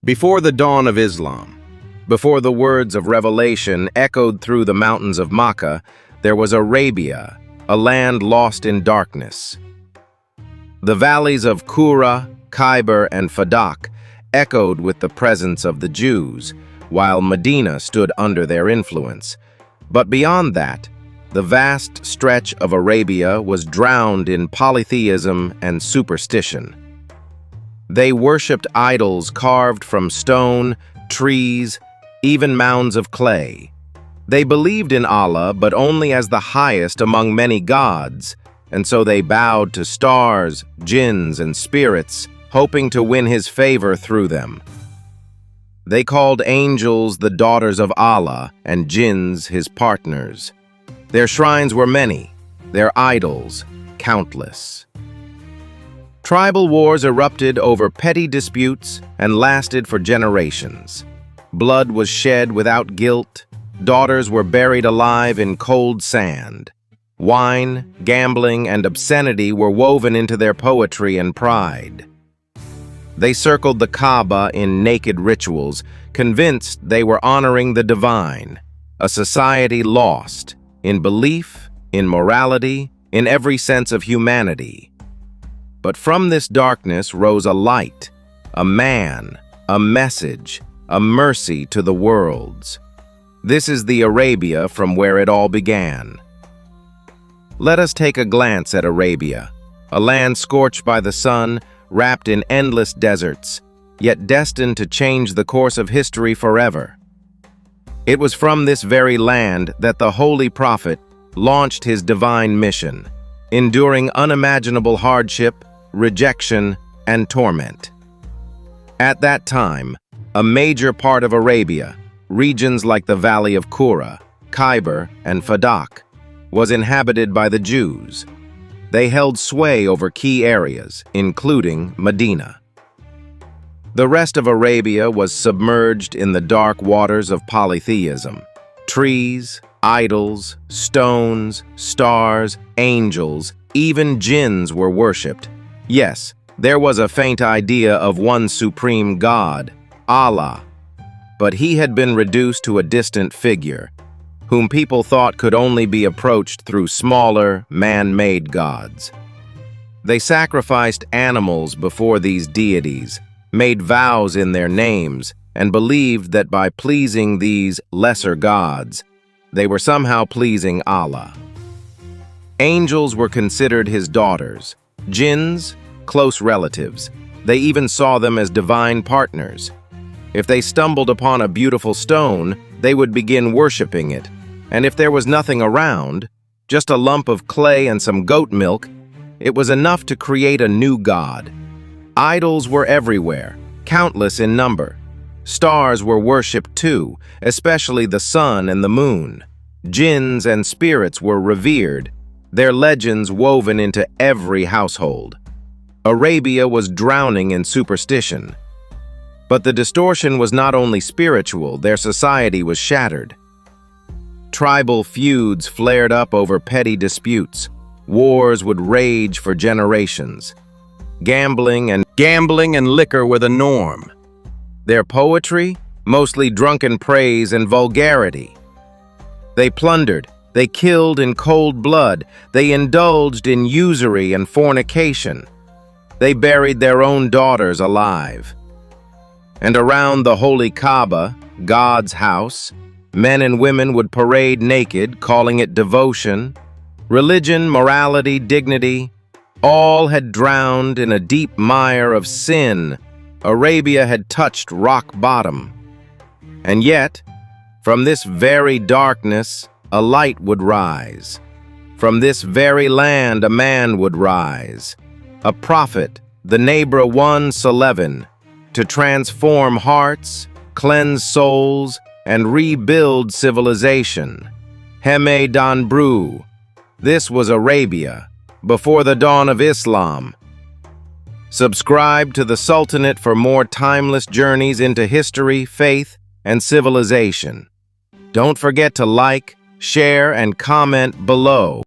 Before the dawn of Islam, before the words of revelation echoed through the mountains of Makkah, there was Arabia, a land lost in darkness. The valleys of Qura, Khyber, and Fadak echoed with the presence of the Jews, while Medina stood under their influence. But beyond that, the vast stretch of Arabia was drowned in polytheism and superstition. They worshipped idols carved from stone, trees, even mounds of clay. They believed in Allah, but only as the highest among many gods, and so they bowed to stars, jinns, and spirits, hoping to win His favor through them. They called angels the daughters of Allah and jinns His partners. Their shrines were many, their idols countless. Tribal wars erupted over petty disputes and lasted for generations. Blood was shed without guilt. Daughters were buried alive in cold sand. Wine, gambling, and obscenity were woven into their poetry and pride. They circled the Kaaba in naked rituals, convinced they were honoring the divine, a society lost in belief, in morality, in every sense of humanity. But from this darkness rose a light, a man, a message, a mercy to the worlds. This is the Arabia from where it all began. Let us take a glance at Arabia, a land scorched by the sun, wrapped in endless deserts, yet destined to change the course of history forever. It was from this very land that the Holy Prophet launched his divine mission, enduring unimaginable hardship, rejection, and torment. At that time, a major part of Arabia, regions like the Valley of Qura, Khyber, and Fadak, was inhabited by the Jews. They held sway over key areas, including Medina. The rest of Arabia was submerged in the dark waters of polytheism. Trees, idols, stones, stars, angels, even jinns were worshipped. Yes, there was a faint idea of one supreme God, Allah, but He had been reduced to a distant figure, whom people thought could only be approached through smaller, man-made gods. They sacrificed animals before these deities, made vows in their names, and believed that by pleasing these lesser gods, they were somehow pleasing Allah. Angels were considered His daughters, jinns, close relatives. They even saw them as divine partners. If they stumbled upon a beautiful stone, they would begin worshipping it. And if there was nothing around, just a lump of clay and some goat milk, it was enough to create a new god. Idols were everywhere, countless in number. Stars were worshipped too, especially the sun and the moon. Jinns and spirits were revered, their legends woven into every household. Arabia was drowning in superstition. But the distortion was not only spiritual, their society was shattered. Tribal feuds flared up over petty disputes. Wars would rage for generations. Gambling and liquor were the norm. Their poetry, mostly drunken praise and vulgarity. They plundered, they killed in cold blood, they indulged in usury and fornication. They buried their own daughters alive. And around the holy Kaaba, God's house, men and women would parade naked, calling it devotion. Religion, morality, dignity, all had drowned in a deep mire of sin. Arabia had touched rock bottom. And yet, from this very darkness, a light would rise. From this very land, a man would rise. A prophet, the Nebra 1:11, to transform hearts, cleanse souls, and rebuild civilization. Heme Danbru. This was Arabia, before the dawn of Islam. Subscribe to the Sultanate for more timeless journeys into history, faith, and civilization. Don't forget to like, share, and comment below.